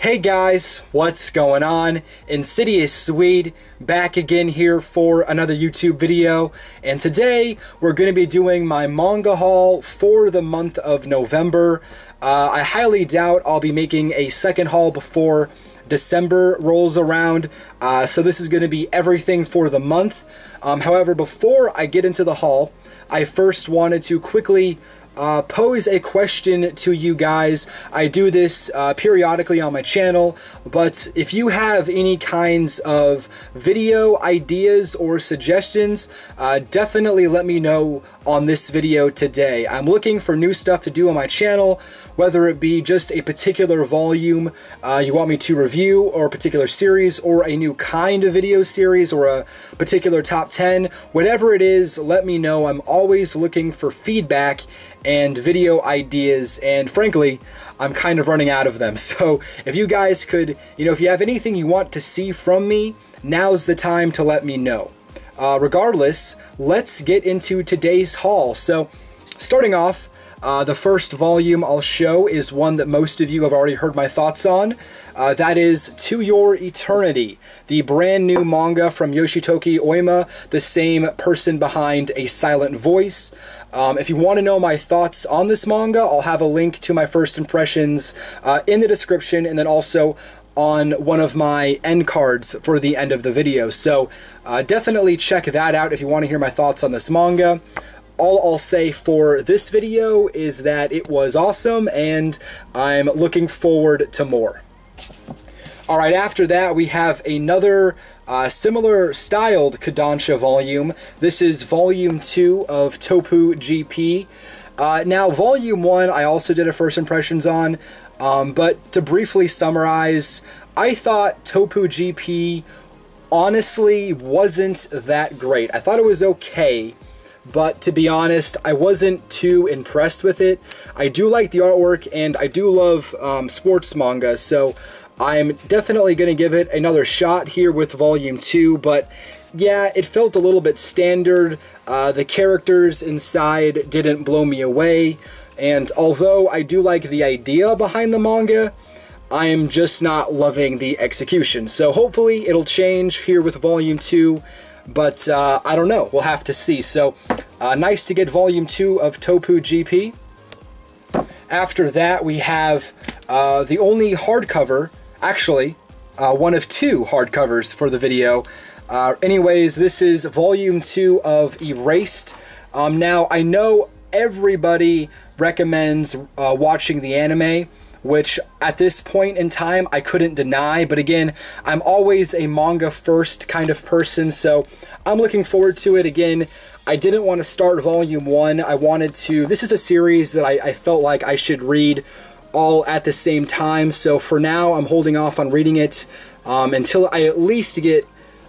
Hey guys, what's going on? InsidiousSwede back again here for another YouTube video, and today we're going to be doing my manga haul for the month of November. I highly doubt I'll be making a second haul before December rolls around, so this is going to be everything for the month. However, before I get into the haul, I first wanted to quickly pose a question to you guys. I do this periodically on my channel, but if you have any kinds of video ideas or suggestions, definitely let me know on this video today. I'm looking for new stuff to do on my channel, whether it be just a particular volume you want me to review, or a particular series, or a new kind of video series, or a particular top 10. Whatever it is, let me know. I'm always looking for feedback and video ideas, and frankly, I'm kind of running out of them. So if you guys could, if you have anything you want to see from me, now's the time to let me know. Regardless, let's get into today's haul. So starting off, the first volume I'll show is one that most of you have already heard my thoughts on. That is To Your Eternity, the brand new manga from Yoshitoki Oima, the same person behind A Silent Voice. If you want to know my thoughts on this manga, I'll have a link to my first impressions in the description, and then also on one of my end cards for the end of the video. So definitely check that out if you want to hear my thoughts on this manga. All I'll say for this video is that it was awesome, and I'm looking forward to more. Alright, after that we have another similar styled Kodansha volume. This is volume 2 of Tokuji P. Now volume 1 I also did a first impressions on, but to briefly summarize, I thought Tokuji P honestly wasn't that great. I thought it was okay, but to be honest, I wasn't too impressed with it. I do like the artwork, and I do love sports manga, so I'm definitely going to give it another shot here with volume 2, but yeah, it felt a little bit standard. The characters inside didn't blow me away, and although I do like the idea behind the manga, I am just not loving the execution. So hopefully it'll change here with volume 2, but I don't know, we'll have to see. So nice to get volume 2 of Tokuji P. After that we have the only hardcover, actually one of 2 hardcovers for the video. Anyways, this is volume 2 of Erased. Now I know everybody recommends watching the anime, which at this point in time I couldn't deny, but again, I'm always a manga first kind of person, so I'm looking forward to it. Again, I didn't want to start volume 1. I wanted to, this is a series that I felt like I should read all at the same time, so for now I'm holding off on reading it until I at least get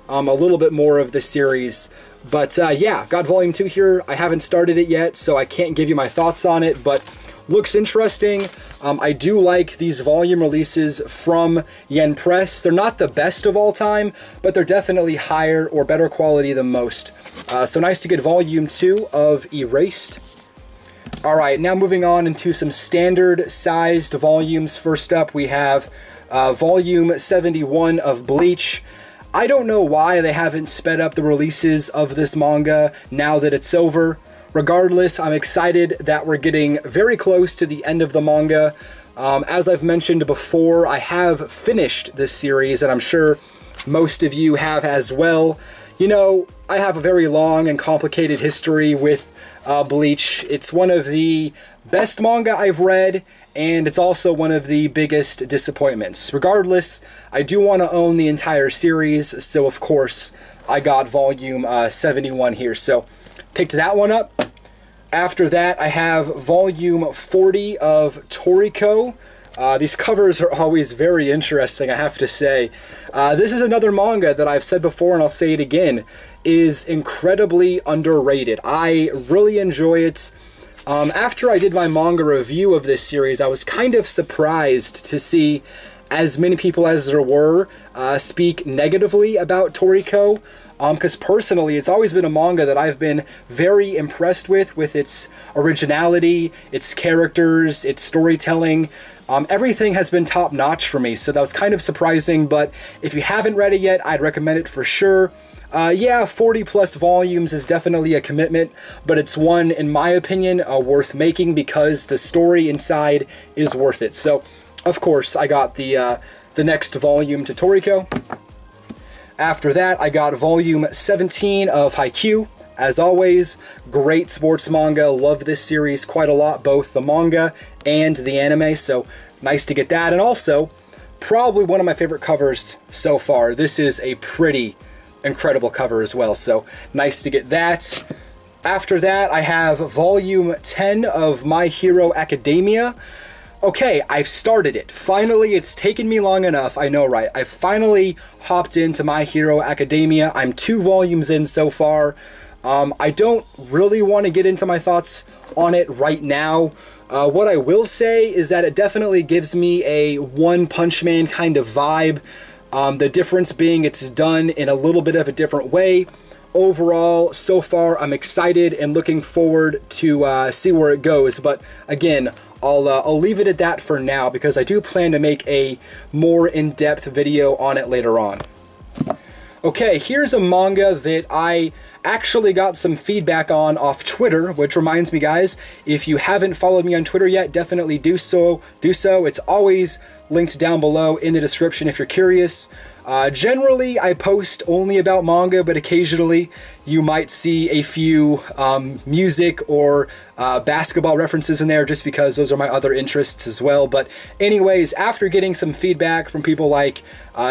a little bit more of the series. But yeah, got volume 2 here. I haven't started it yet, so I can't give you my thoughts on it, but looks interesting. I do like these volume releases from Yen Press. They're not the best of all time, but they're definitely higher or better quality than most. So nice to get volume 2 of Erased. Alright, now moving on into some standard sized volumes. First up we have volume 71 of Bleach. I don't know why they haven't sped up the releases of this manga now that it's over. Regardless, I'm excited that we're getting very close to the end of the manga. As I've mentioned before, I have finished this series, and I'm sure most of you have as well. You know, I have a very long and complicated history with Bleach. It's one of the best manga I've read, and it's also one of the biggest disappointments. Regardless, I do want to own the entire series, so of course I got volume 71 here. So picked that one up. After that, I have volume 40 of Toriko. These covers are always very interesting, I have to say. This is another manga that I've said before, and I'll say it again, is incredibly underrated. I really enjoy it. After I did my manga review of this series, I was kind of surprised to see as many people as there were speak negatively about Toriko. because personally, it's always been a manga that I've been very impressed with its originality, its characters, its storytelling. Everything has been top-notch for me, so that was kind of surprising, but if you haven't read it yet, I'd recommend it for sure. Yeah, 40 plus volumes is definitely a commitment, but it's one, in my opinion, worth making because the story inside is worth it. So, of course, I got the next volume to Toriko. After that, I got volume 17 of Haikyuu. As always, great sports manga. Love this series quite a lot, both the manga and the anime, so nice to get that. And also, probably one of my favorite covers so far. This is a pretty incredible cover as well, so nice to get that. After that, I have volume 10 of My Hero Academia. Okay, I've started it. Finally, it's taken me long enough, I know, right? I finally hopped into My Hero Academia. I'm 2 volumes in so far. I don't really want to get into my thoughts on it right now. What I will say is that it definitely gives me a One Punch Man kind of vibe. The difference being it's done in a little bit of a different way. Overall, so far, I'm excited and looking forward to see where it goes. But again, I'll leave it at that for now because I do plan to make a more in-depth video on it later on. Okay, here's a manga that I actually got some feedback on off Twitter, which reminds me, guys, if you haven't followed me on Twitter yet, definitely do so. It's always linked down below in the description if you're curious. Generally, I post only about manga, but occasionally you might see a few music or basketball references in there just because those are my other interests as well. But anyways, after getting some feedback from people like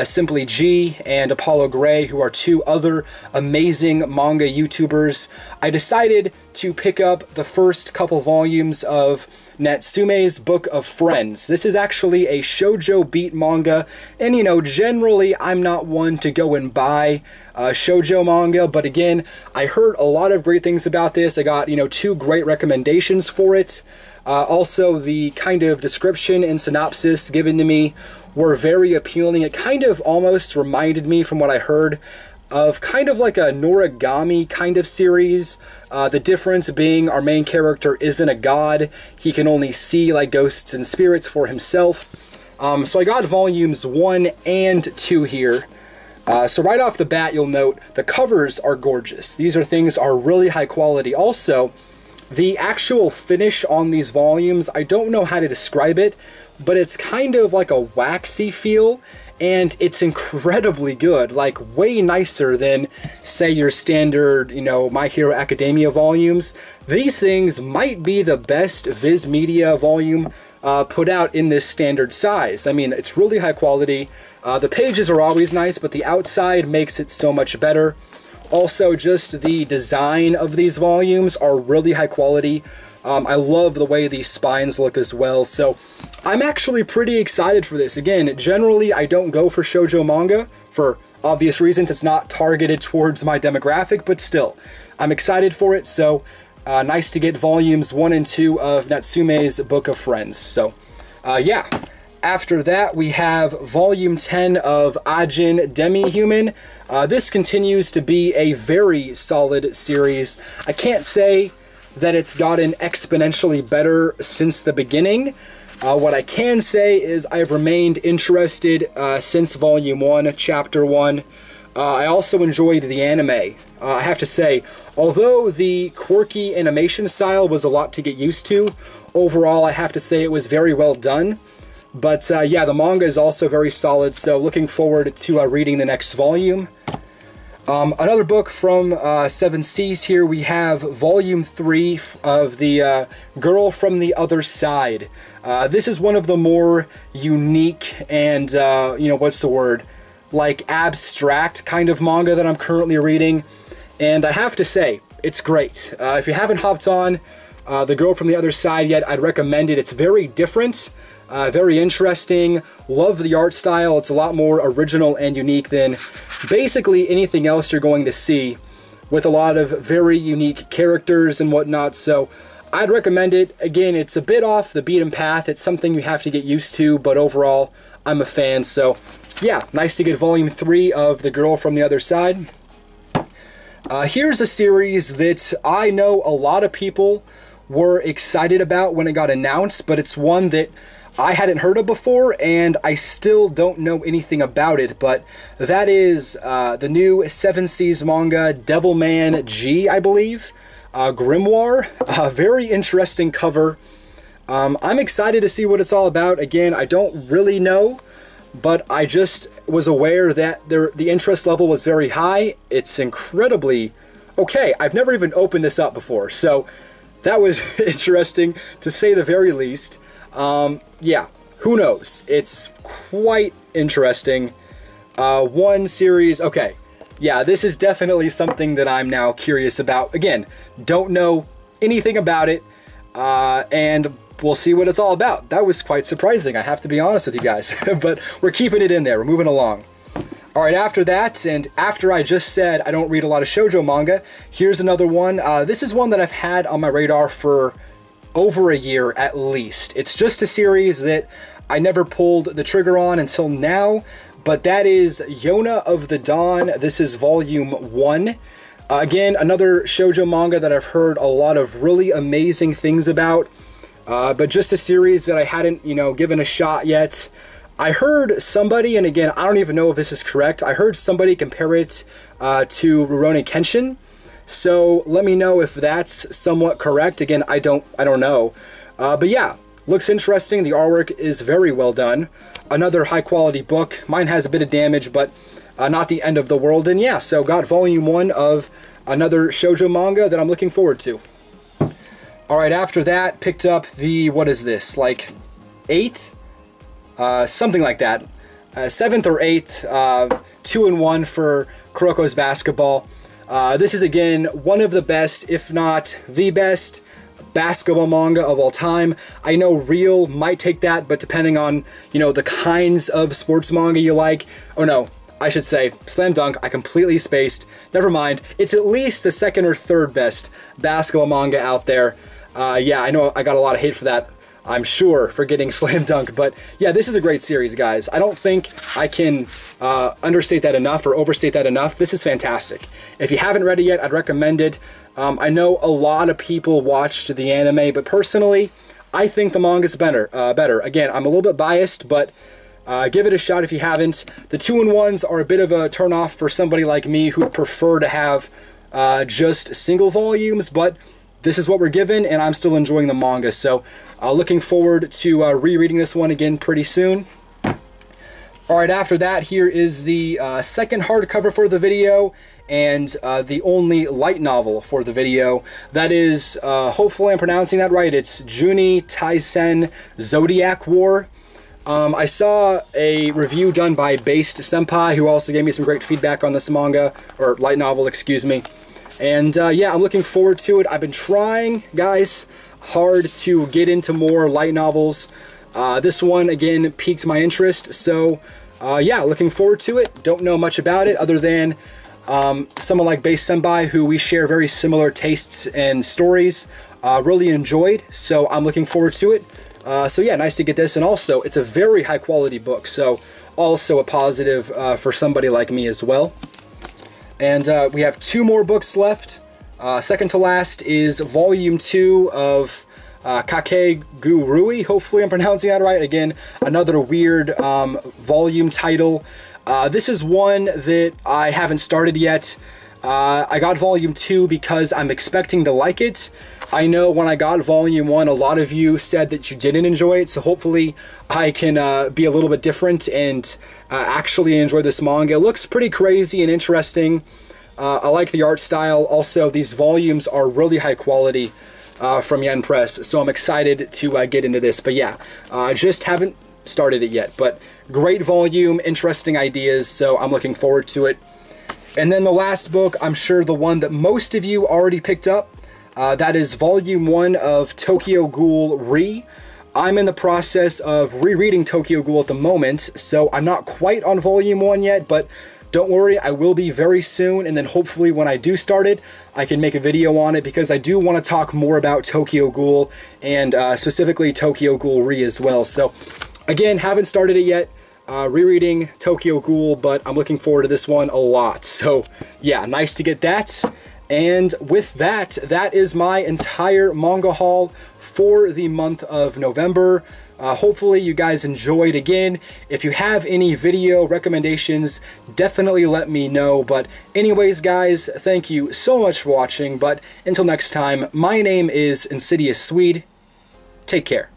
Simply G and Apollo Gray, who are 2 other amazing manga YouTubers, I decided to pick up the first couple volumes of Natsume's Book of Friends. This is actually a shoujo beat manga, and you know, generally I'm not one to go and buy shoujo manga, but again, I heard a lot of great things about this. I got, you know, 2 great recommendations for it. Also, the kind of description and synopsis given to me were very appealing. It kind of almost reminded me, from what I heard, of kind of like a Noragami kind of series. The difference being our main character isn't a god. He can only see like ghosts and spirits for himself. So I got volumes 1 and 2 here. So right off the bat, you'll note the covers are gorgeous. These things are really high quality. Also, the actual finish on these volumes, I don't know how to describe it, but it's kind of like a waxy feel, and it's incredibly good, like way nicer than, say, your standard, you know, My Hero Academia volumes. These things might be the best Viz Media volume put out in this standard size. I mean, it's really high quality. The pages are always nice, but the outside makes it so much better. Also, just the design of these volumes are really high quality. I love the way these spines look as well, so I'm actually pretty excited for this. Again, generally I don't go for shoujo manga, for obvious reasons. It's not targeted towards my demographic, but still, I'm excited for it, so nice to get volumes 1 and 2 of Natsume's Book of Friends. So, yeah. After that, we have volume 10 of Oddgen Demihuman. This continues to be a very solid series. I can't say that it's gotten exponentially better since the beginning. What I can say is I've remained interested since volume 1, chapter 1. I also enjoyed the anime. I have to say, although the quirky animation style was a lot to get used to, overall I have to say it was very well done. But yeah, the manga is also very solid, so looking forward to reading the next volume. Another book from Seven Seas here, we have volume 3 of the Girl from the Other Side. This is one of the more unique and, you know, what's the word? Like abstract kind of manga that I'm currently reading. And I have to say, it's great. If you haven't hopped on The Girl from the Other Side yet, I'd recommend it. It's very different. Very interesting. Love the art style. It's a lot more original and unique than basically anything else you're going to see, with a lot of very unique characters and whatnot. So I'd recommend it. Again, it's a bit off the beaten path. It's something you have to get used to, but overall, I'm a fan. So yeah, nice to get volume 3 of The Girl from the Other Side. Here's a series that I know a lot of people were excited about when it got announced, but it's one that I hadn't heard of before, and I still don't know anything about it, but that is the new 7 Seas manga, Devilman G, I believe. Grimoire. Very interesting cover. I'm excited to see what it's all about. Again, I don't really know, but I just was aware that the interest level was very high. It's incredibly okay. I've never even opened this up before, so that was interesting to say the very least. Yeah, who knows? It's quite interesting. One series, okay. Yeah, this is definitely something that I'm now curious about. Again, don't know anything about it, and we'll see what it's all about. That was quite surprising, I have to be honest with you guys. But we're keeping it in there, we're moving along. Alright, after that, and after I just said I don't read a lot of shoujo manga, here's another one. This is one that I've had on my radar for over a year at least. It's just a series that I never pulled the trigger on until now, but that is Yona of the Dawn. This is volume 1. Again, another shoujo manga that I've heard a lot of really amazing things about, but just a series that I hadn't, given a shot yet. I heard somebody, and again, I don't even know if this is correct, I heard somebody compare it to Rurouni Kenshin. So let me know if that's somewhat correct. Again, I don't know. But yeah, looks interesting. The artwork is very well done. Another high quality book. Mine has a bit of damage, but not the end of the world. And yeah, so got volume 1 of another shoujo manga that I'm looking forward to. Alright, after that, picked up the, what is this, like 8th? Something like that. 7th or 8th, 2-in-1 for Kurokos Basketball. This is, again, one of the best, if not the best, basketball manga of all time. I know Real might take that, but depending on, the kinds of sports manga you like. Oh no, I should say, Slam Dunk, I completely spaced. Never mind. It's at least the 2nd or 3rd best basketball manga out there. Yeah, I know I got a lot of hate for that, I'm sure, for getting Slam Dunk, but yeah, this is a great series, guys. I don't think I can understate that enough or overstate that enough. This is fantastic. If you haven't read it yet, I'd recommend it. I know a lot of people watched the anime, but personally, I think the manga's better. Again, I'm a little bit biased, but give it a shot if you haven't. The 2-in-1s are a bit of a turnoff for somebody like me who'd prefer to have just single volumes, but this is what we're given, and I'm still enjoying the manga, so looking forward to rereading this one again pretty soon. Alright, after that, here is the second hardcover for the video, and the only light novel for the video. That is, hopefully I'm pronouncing that right, it's Junichi Tyson Zodiac War. I saw a review done by Based Senpai, who also gave me some great feedback on this manga, or light novel, excuse me. And yeah, I'm looking forward to it. I've been trying, guys, hard to get into more light novels. This one, again, piqued my interest. So, yeah, looking forward to it. Don't know much about it other than someone like Base Senpai, who we share very similar tastes and stories, really enjoyed. So I'm looking forward to it. So yeah, nice to get this. And also, it's a very high quality book. So also a positive for somebody like me as well. And we have 2 more books left. Second to last is volume 2 of Kokaguru II. Hopefully I'm pronouncing that right. Again, another weird volume title. This is one that I haven't started yet. I got volume 2 because I'm expecting to like it. I know when I got volume 1, a lot of you said that you didn't enjoy it, so hopefully I can be a little bit different and actually enjoy this manga. It looks pretty crazy and interesting. I like the art style. Also, these volumes are really high quality from Yen Press, so I'm excited to get into this. But yeah, I just haven't started it yet, but great volume, interesting ideas, so I'm looking forward to it. And then the last book, I'm sure the one that most of you already picked up, that is volume 1 of Tokyo Ghoul Re. I'm in the process of rereading Tokyo Ghoul at the moment, so I'm not quite on volume 1 yet, but don't worry, I will be very soon, and then hopefully when I do start it, I can make a video on it, because I do want to talk more about Tokyo Ghoul, and specifically Tokyo Ghoul Re as well. So, again, haven't started it yet. rereading Tokyo Ghoul, but I'm looking forward to this one a lot. So yeah, nice to get that. And with that, that is my entire manga haul for the month of November. Hopefully you guys enjoyed. Again, if you have any video recommendations, definitely let me know. But anyways, guys, thank you so much for watching. But until next time, my name is InsidiousSwede. Take care.